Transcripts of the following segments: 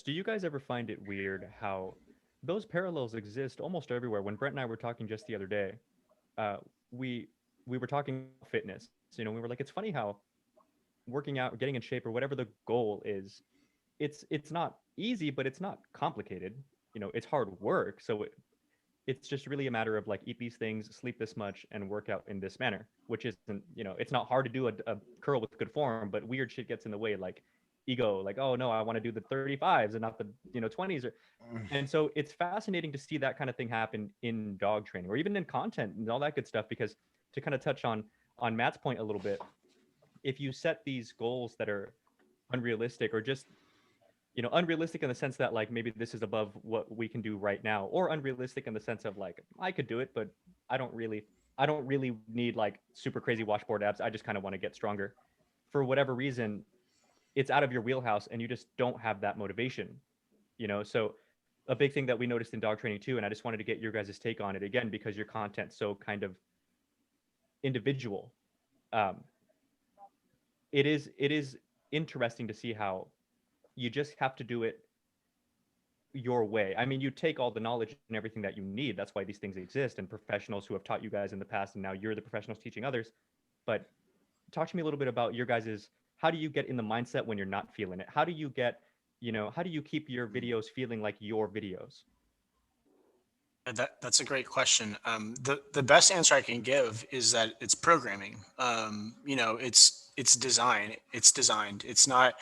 do you guys ever find it weird how those parallels exist almost everywhere? When Brent and I were talking just the other day, uh, we we were talking fitness. We were like, it's funny how working out, getting in shape, or whatever the goal is, it's not easy, but it's not complicated. It's hard work. So it's just really a matter of like, eat these things, sleep this much, and work out in this manner, which isn't, it's not hard to do a curl with good form, but weird shit gets in the way, like ego, like, oh no, I want to do the 35s and not the 20s. And so it's fascinating to see that kind of thing happen in dog training, or even in content and all that good stuff. Because to kind of touch on Matt's point a little bit, if you set these goals that are unrealistic, or just unrealistic in the sense that like maybe this is above what we can do right now, or unrealistic in the sense of like, I could do it, but I don't really need like super crazy washboard abs. I just kind of want to get stronger. For whatever reason, it's out of your wheelhouse and you just don't have that motivation. So a big thing that we noticed in dog training too, and I just wanted to get your guys' take on it again, because your content's so kind of individual. um, it is interesting to see how you just have to do it your way. I mean, you take all the knowledge and everything that you need. That's why these things exist, and professionals who have taught you guys in the past, and now you're the professionals teaching others. But talk to me a little bit about your guys's, how do you get in the mindset when you're not feeling it? How do you get, how do you keep your videos feeling like your videos? That's a great question. The best answer I can give is that it's programming. It's design. It's designed. It's not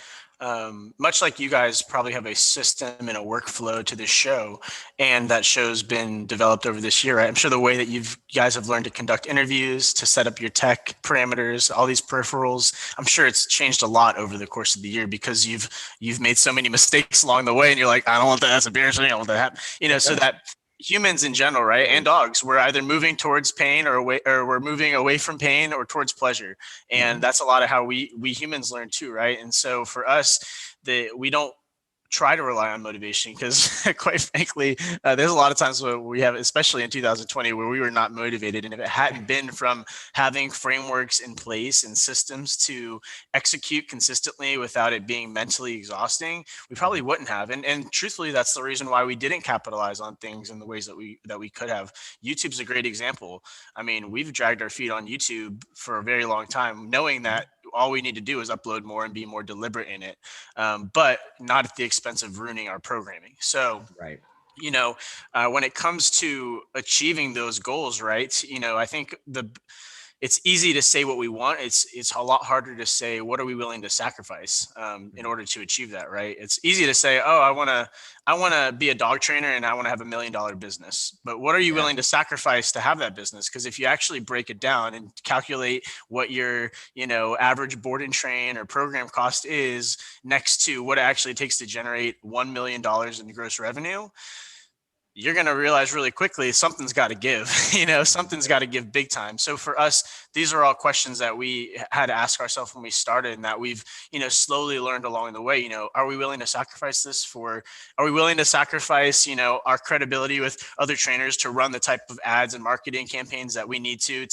much like you guys probably have a system and a workflow to this show, and that show's been developed over this year. Right? I'm sure the way that you guys have learned to conduct interviews, to set up your tech parameters, all these peripherals, I'm sure it's changed a lot over the course of the year, because you've made so many mistakes along the way, and you're like, I don't want that. That's embarrassing. I don't want that to happen. So that humans in general, right, and dogs, we're either moving towards pain or away, or we're moving away from pain or towards pleasure, and that's a lot of how we humans learn too, right? And so for us, we don't try to rely on motivation, because quite frankly, there's a lot of times where we have, especially in 2020, where we were not motivated, and if it hadn't been from having frameworks in place and systems to execute consistently without it being mentally exhausting, we probably wouldn't have. And truthfully, that's the reason why we didn't capitalize on things in the ways that we could have. YouTube's a great example. I mean, we've dragged our feet on YouTube for a very long time, knowing that all we need to do is upload more and be more deliberate in it, but not at the expense of ruining our programming. So, Right. when it comes to achieving those goals, right? I think it's easy to say what we want. It's a lot harder to say what are we willing to sacrifice in order to achieve that, right? It's easy to say, oh, I want to be a dog trainer and I want to have $1 million business. But what are you willing to sacrifice to have that business? Because if you actually break it down and calculate what your average board and train or program cost is next to what it actually takes to generate $1 million in gross revenue, you're going to realize really quickly something's got to give. Something's got to give big time. So for us, these are all questions that we had to ask ourselves when we started, and that we've slowly learned along the way. Are we willing to sacrifice are we willing to sacrifice our credibility with other trainers to run the type of ads and marketing campaigns that we need to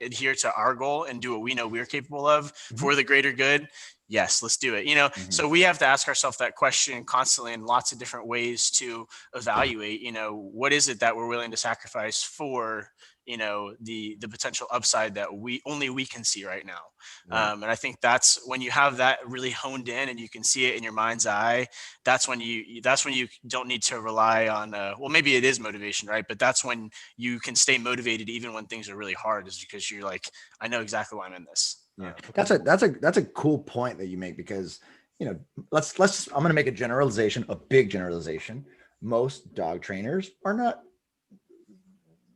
adhere to our goal and do what we know we're capable of for the greater good? Yes, let's do it. So we have to ask ourselves that question constantly in lots of different ways to evaluate, what is it that we're willing to sacrifice for, the potential upside that we can see right now. And I think that's when you have that really honed in and you can see it in your mind's eye, that's when you don't need to rely on, well, maybe it is motivation, right? But that's when you can stay motivated even when things are really hard, is because you're like, I know exactly why I'm in this. Yeah, that's a cool point that you make, because let's I'm going to make a big generalization. Most dog trainers are not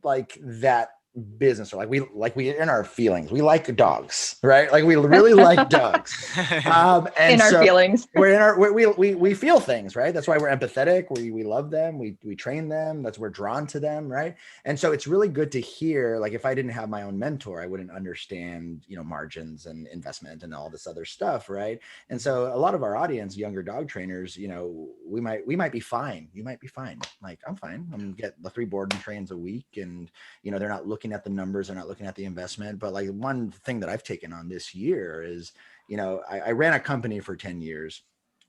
like that business, or like we in our feelings, we like dogs, right? Like we really like dogs. And in our feelings, we feel things, right? That's why we're empathetic. We love them. We train them. That's, we're drawn to them, right? And so it's really good to hear, like, if I didn't have my own mentor, I wouldn't understand, margins and investment and all this other stuff, right? And so a lot of our audience, younger dog trainers, we might be fine. You might be fine. Like, I'm fine. I'm get the 3 board and trains a week, and they're not looking at the numbers, they're not looking at the investment. But like, one thing that I've taken on this year is, I ran a company for 10 years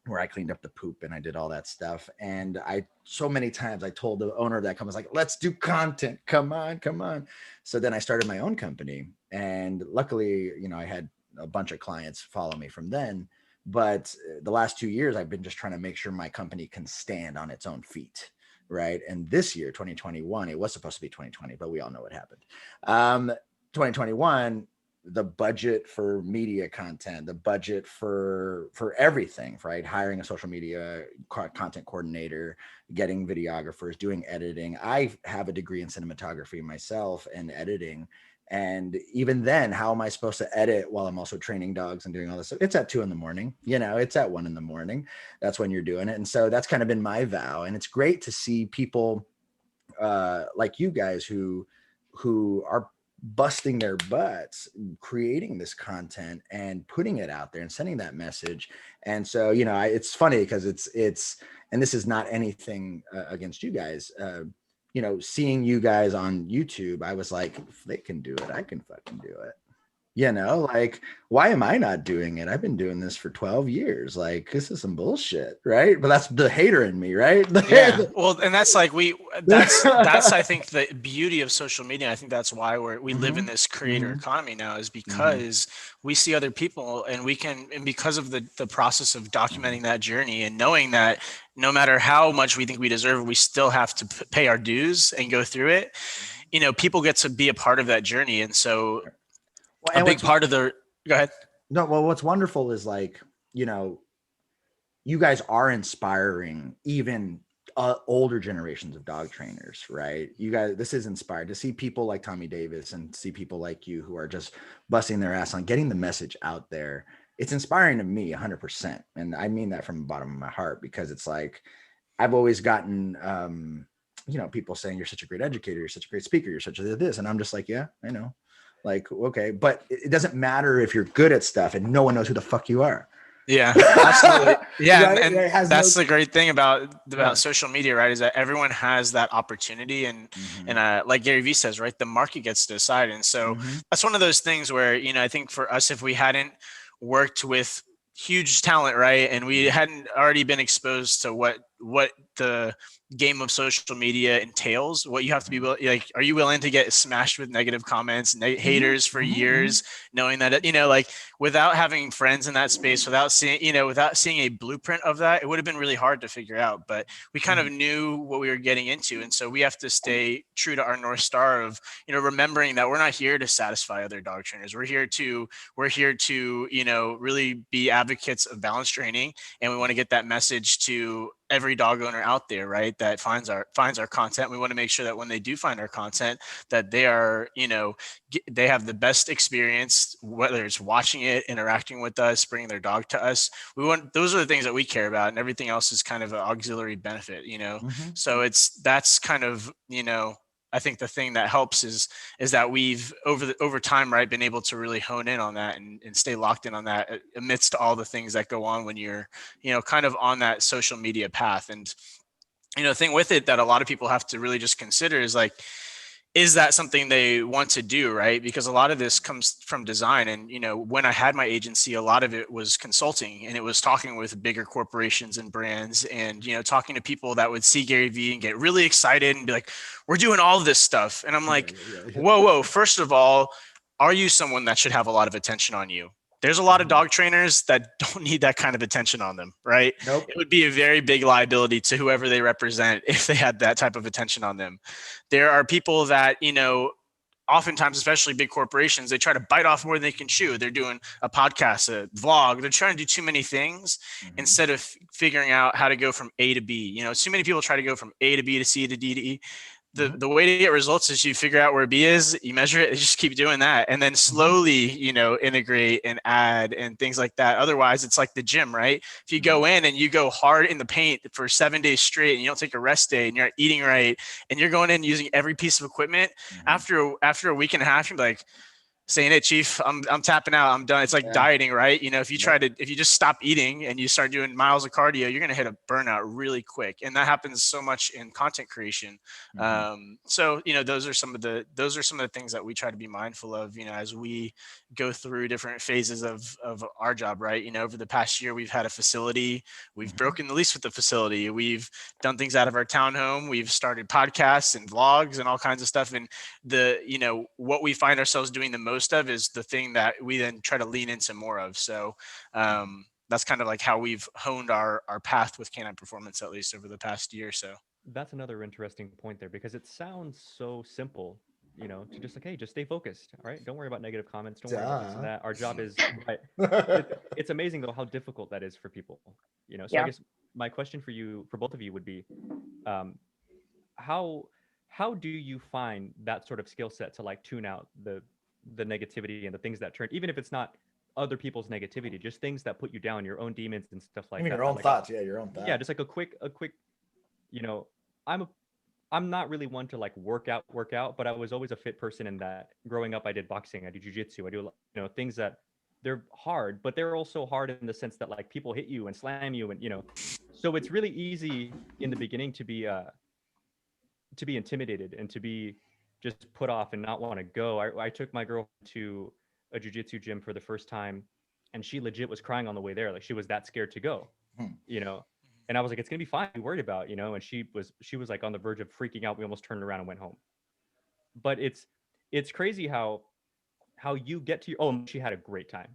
where I cleaned up the poop and I did all that stuff. And so many times I told the owner of that company, I was like, let's do content. Come on, come on. So then I started my own company, and luckily, I had a bunch of clients follow me from then. But the last 2 years, I've been just trying to make sure my company can stand on its own feet. Right. And this year, 2021, it was supposed to be 2020, but we all know what happened. 2021, the budget for media content, the budget for everything, right? Hiring a social media content coordinator, getting videographers, doing editing. I have a degree in cinematography myself and editing. And even then, how am I supposed to edit while I'm also training dogs and doing all this stuff? It's at 2 a.m. It's at 1 a.m. That's when you're doing it. And so that's kind of been my vow. And it's great to see people like you guys who are busting their butts, creating this content and putting it out there and sending that message. And so, it's funny because it's, and this is not anything against you guys, seeing you guys on YouTube, I was like, if they can do it, I can fucking do it. Like, why am I not doing it? I've been doing this for 12 years. Like, this is some bullshit, right? But that's the hater in me, right? Yeah. Well, and that's like that's I think the beauty of social media. I think that's why we live in this creator economy now, is because we see other people, and because of the process of documenting that journey and knowing that no matter how much we think we deserve, we still have to pay our dues and go through it. People get to be a part of that journey. And so a big part of go ahead. No, well, what's wonderful is like, you guys are inspiring even older generations of dog trainers, right? You guys, this is inspired to see people like Tommy Davis and see people like you who are just busting their ass on getting the message out there. It's inspiring to me 100%. And I mean that from the bottom of my heart, because it's like, I've always gotten, people saying, you're such a great educator, you're such a great speaker, you're such a this. And I'm just like, yeah, I know. Like, okay, but it doesn't matter if you're good at stuff and no one knows who the fuck you are. Yeah, absolutely. Yeah. Right? And that's the great thing about social media, right? Is that everyone has that opportunity, and like Gary Vee says, right, the market gets to decide. And so that's one of those things where, I think for us, if we hadn't worked with huge talent, right, and we hadn't already been exposed to what the game of social media entails, what you have to be like, are you willing to get smashed with negative comments, haters for years, knowing that, like, without having friends in that space, without seeing a blueprint of that, it would have been really hard to figure out. But we kind of knew what we were getting into. And so we have to stay true to our North Star of, remembering that we're not here to satisfy other dog trainers. We're here to, really be advocates of balance training. And we want to get that message to every dog owner out there, right, that finds our content. We want to make sure that when they do find our content, that they are, they have the best experience, whether it's watching it, interacting with us, bringing their dog to us. Those are the things that we care about, and everything else is kind of an auxiliary benefit, So that's kind of, I think the thing that helps is that we've over time, right, been able to really hone in on that and stay locked in on that amidst all the things that go on when you're, kind of on that social media path. And, the thing with it that a lot of people have to really just consider is like, is that something they want to do, right? Because a lot of this comes from design. And, when I had my agency, a lot of it was consulting, and it was talking with bigger corporations and brands, and, talking to people that would see Gary Vee and get really excited and be like, we're doing all this stuff. And I'm like, whoa, first of all, are you someone that should have a lot of attention on you? There's a lot of dog trainers that don't need that kind of attention on them, right? Nope. It would be a very big liability to whoever they represent if they had that type of attention on them. There are people that, oftentimes, especially big corporations, they try to bite off more than they can chew. They're doing a podcast, a vlog. They're trying to do too many things instead of figuring out how to go from A to B. Too many people try to go from A to B to C to D to E. The way to get results is you figure out where B is, you measure it, and just keep doing that. And then slowly, integrate and add and things like that. Otherwise, it's like the gym, right? If you go in and you go hard in the paint for 7 days straight and you don't take a rest day and you're eating right and you're going in using every piece of equipment, after a week and a half, you're like, saying it, Chief, I'm tapping out. I'm done. It's like dieting, right? You know, if you just stop eating and you start doing miles of cardio, you're going to hit a burnout really quick. And that happens so much in content creation. So, you know, those are some of the things that we try to be mindful of, you know, as we go through different phases of our job, right? You know, over the past year, we've had a facility, we've broken the lease with the facility, we've done things out of our townhome, we've started podcasts and vlogs and all kinds of stuff. And you know, what we find ourselves doing the most of is the thing that we then try to lean into more of. So that's kind of like how we've honed our path with Canine Performance, at least over the past year or so. That's another interesting point there, because it sounds so simple, you know, to just like, hey, just stay focused. All right. Don't worry about negative comments. Don't worry about this and that. Our job is right. It's amazing though how difficult that is for people, you know. So I guess my question for you, for both of you, would be how do you find that sort of skill set to like tune out the negativity and the things that turn, even if it's not other people's negativity, just things that put you down, your own demons and stuff like that. Your own thoughts. Your own thoughts. Yeah. Just like a quick, you know, I'm not really one to like work out, but I was always a fit person in that growing up. I did boxing, I do jujitsu, I do, you know, things that they're hard, but they're also hard in the sense that like people hit you and slam you and, you know, so it's really easy in the beginning to be intimidated and to be just put off and not want to go. I took my girl to a jujitsu gym for the first time and she legit was crying on the way there. Like she was that scared to go, you know? And I was like, it's gonna be fine. Be worried about, you know. And she was like on the verge of freaking out. We almost turned around and went home. But it's crazy how you get to your. Oh, she had a great time.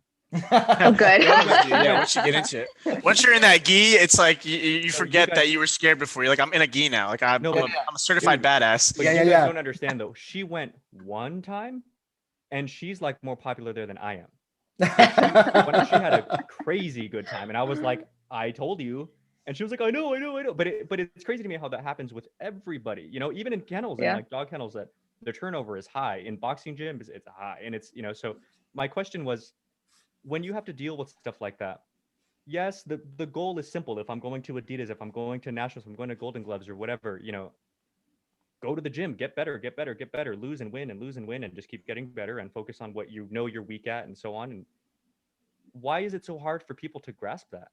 Oh, good. Yeah, once you get into it, once you're in that gi, it's like you forget that you were scared before. You're like, I'm in a gi now. Like I'm a certified badass. But you guys don't understand though. She went one time, and she's like more popular there than I am. She had a crazy good time, and I was like, I told you. And she was like, I know. But it's crazy to me how that happens with everybody, you know, even in kennels and like dog kennels, that their turnover is high. In boxing gyms, it's high. And it's, you know, so my question was, when you have to deal with stuff like that, yes, the goal is simple. If I'm going to Adidas, if I'm going to Nationals, if I'm going to Golden Gloves or whatever, you know, go to the gym, get better, lose and win and just keep getting better and focus on what you know you're weak at and so on. And why is it so hard for people to grasp that?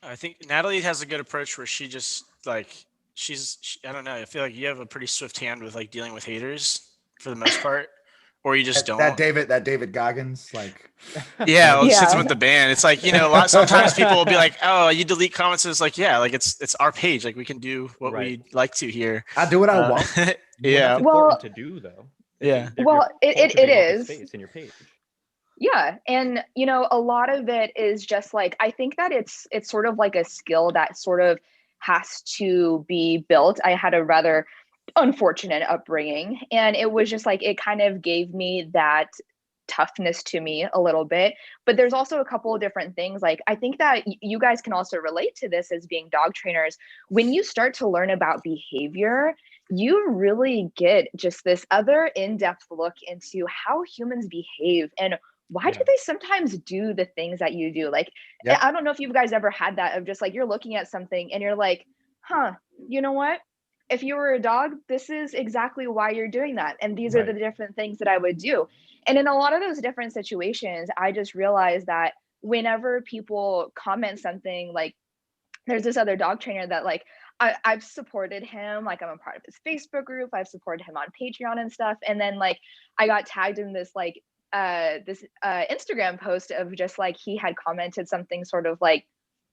I think Natalie has a good approach where she just like, I don't know. I feel like you have a pretty swift hand with like dealing with haters for the most part, or you just don't. That David Goggins, like, yeah, well, sits with the band. It's like, you know, sometimes people will be like, oh, you delete comments. It's like, yeah, like it's our page. Like we can do what we like to here. I do what I want. Yeah. That's important to do though. Yeah. Well, it is. Space in your page. Yeah. And, you know, a lot of it is just like, I think that it's sort of like a skill that sort of has to be built. I had a rather unfortunate upbringing, and it was just like, it kind of gave me that toughness to me a little bit. But there's also a couple of different things. Like, I think that you guys can also relate to this as being dog trainers. When you start to learn about behavior, you really get just this other in-depth look into how humans behave and why do they sometimes do the things that you do? Like, I don't know if you guys ever had that of just like, you're looking at something and you're like, huh, you know what? If you were a dog, this is exactly why you're doing that. And these are the different things that I would do. And in a lot of those different situations, I just realized that whenever people comment something, like there's this other dog trainer that like, I've supported him, like I'm a part of his Facebook group. I've supported him on Patreon and stuff. And then like, I got tagged in this like, Instagram post of just like, he had commented something sort of like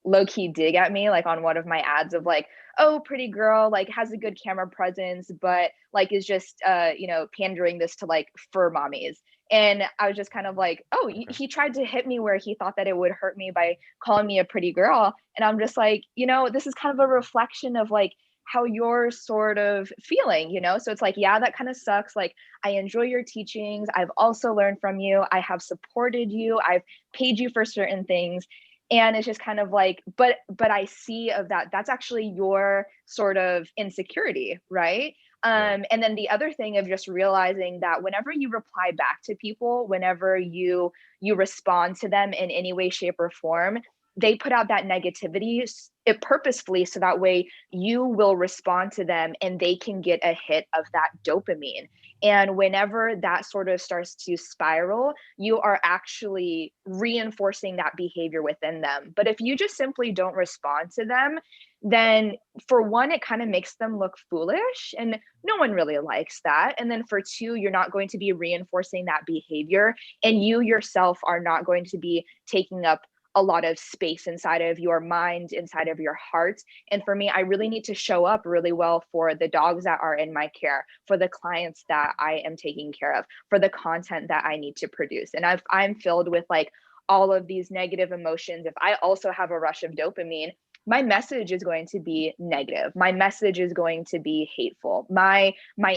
low-key dig at me, like on one of my ads of like, oh, pretty girl, like has a good camera presence, but like is just you know, pandering this to like fur mommies. And I was just kind of like, oh, he tried to hit me where he thought that it would hurt me by calling me a pretty girl. And I'm just like, you know, this is kind of a reflection of like how you're sort of feeling, you know? So it's like, yeah, that kind of sucks. Like, I enjoy your teachings. I've also learned from you. I have supported you. I've paid you for certain things. And it's just kind of like, but I see of that, that's actually your sort of insecurity, right? And then the other thing of just realizing that whenever you reply back to people, whenever you respond to them in any way, shape, or form, they put out that negativity it purposefully, so that way you will respond to them and they can get a hit of that dopamine. And whenever that sort of starts to spiral, you are actually reinforcing that behavior within them. But if you just simply don't respond to them, then for one, it kind of makes them look foolish, and no one really likes that. And then for two, you're not going to be reinforcing that behavior, and you yourself are not going to be taking up a lot of space inside of your mind, inside of your heart. And for me, I really need to show up really well for the dogs that are in my care, for the clients that I am taking care of, for the content that I need to produce. And if I'm filled with like all of these negative emotions, if I also have a rush of dopamine, my message is going to be negative. My message is going to be hateful. My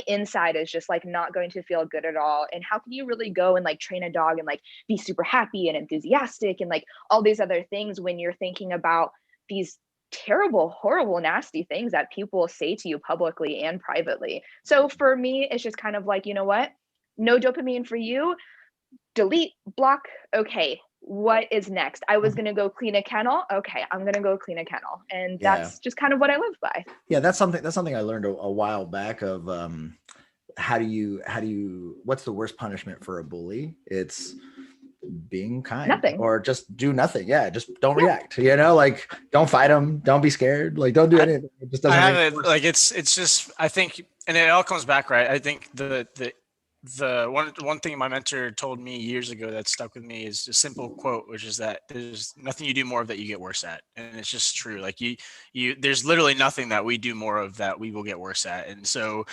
inside is just like not going to feel good at all. And how can you really go and like train a dog and like be super happy and enthusiastic and like all these other things when you're thinking about these terrible, horrible, nasty things that people say to you publicly and privately? So for me, it's just kind of like, you know what? No dopamine for you. Delete, block. Okay, what is next? I was going to go clean a kennel. Okay, I'm going to go clean a kennel. And that's just kind of what I live by. Yeah, that's something I learned a while back of what's the worst punishment for a bully? It's being kind. Nothing. Or just do nothing. Yeah, just don't react. You know, like don't fight them, don't be scared, like don't do anything. It just doesn't like it's just, I think, and it all comes back, right? I think the one thing my mentor told me years ago that stuck with me is a simple quote, which is that there's nothing you do more of that you get worse at. And it's just true. Like there's literally nothing that we do more of that we will get worse at. And so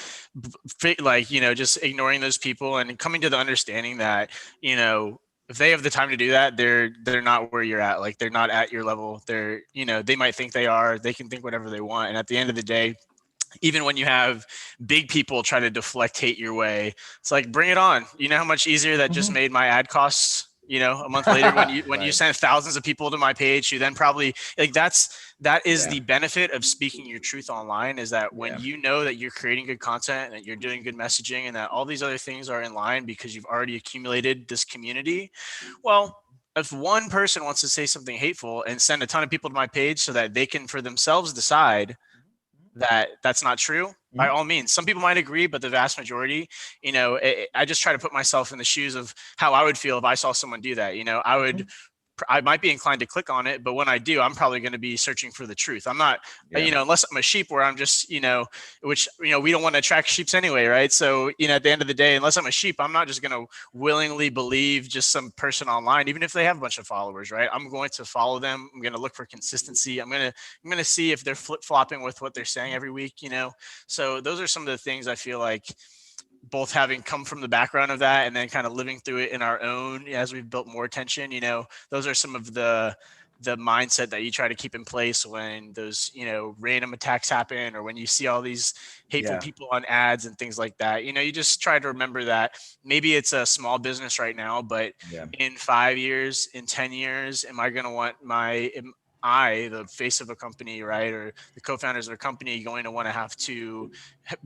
like, you know, just ignoring those people and coming to the understanding that, you know, if they have the time to do that, they're not where you're at. Like they're not at your level. They're, you know, they might think they are, they can think whatever they want. And at the end of the day, even when you have big people try to deflect hate your way, it's like, bring it on. You know how much easier that just made my ad costs, you know, a month later when you send thousands of people to my page who then probably like that is the benefit of speaking your truth online, is that when you know that you're creating good content and that you're doing good messaging and that all these other things are in line because you've already accumulated this community. Well, if one person wants to say something hateful and send a ton of people to my page so that they can for themselves decide that that's not true, by all means. Some people might agree, but the vast majority, you know, I just try to put myself in the shoes of how I would feel if I saw someone do that. You know, I might be inclined to click on it, but when I do, I'm probably going to be searching for the truth. I'm not, you know, unless I'm a sheep where I'm just, you know, which, you know, we don't want to attract sheeps anyway. Right. So, you know, at the end of the day, unless I'm a sheep, I'm not just going to willingly believe just some person online, even if they have a bunch of followers, right? I'm going to follow them. I'm going to look for consistency. I'm going to see if they're flip flopping with what they're saying every week, you know? So those are some of the things I feel like, both having come from the background of that and then kind of living through it in our own as we've built more attention, you know, those are some of the mindset that you try to keep in place when those, you know, random attacks happen or when you see all these hateful people on ads and things like that. You know, you just try to remember that maybe it's a small business right now, but in 5 years, in 10 years, am I going to want the face of a company, right, or the co-founders of a company going to want to have to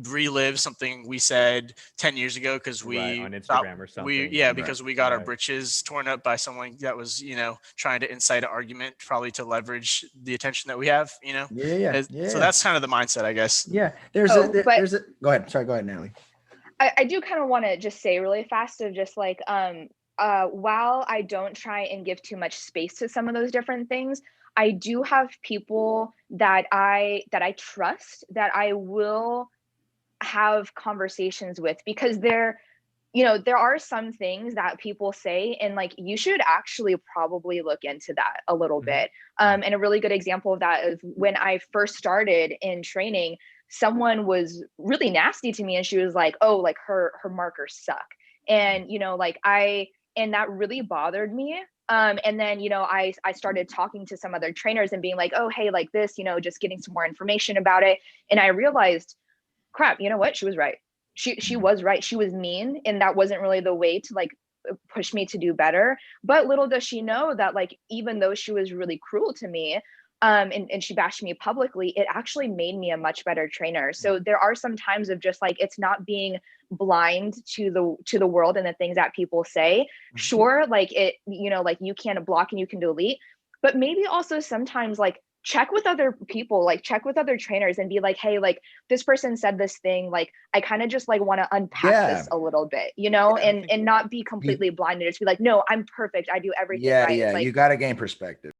relive something we said 10 years ago because we on Instagram or something. Because we got our britches torn up by someone that was, you know, trying to incite an argument, probably to leverage the attention that we have, you know. So that's kind of the mindset, I guess. There's a go ahead, Natalie. I do kind of want to just say really fast of just like while I don't try and give too much space to some of those different things, I do have people that I trust, that I will have conversations with, because there are some things that people say and like, you should actually probably look into that a little bit. And a really good example of that is when I first started in training, someone was really nasty to me and she was like, oh, like her markers suck. And, you know, like and that really bothered me. And then, you know, I started talking to some other trainers and being like, oh, hey, like this, you know, just getting some more information about it. And I realized, crap, you know what? She was right. She was right. She was mean. And that wasn't really the way to like push me to do better. But little does she know that like, even though she was really cruel to me, and she bashed me publicly, it actually made me a much better trainer. So there are some times of just like, it's not being blind to the world and the things that people say. Sure, like it, you know, like you can block and you can delete. but maybe also sometimes like check with other people, like check with other trainers and be like, hey, like this person said this thing, like I kind of just like want to unpack this a little bit, you know, and not be completely blinded. Just be like, no, I'm perfect, I do everything right. Yeah, It's like, you got to gain perspective.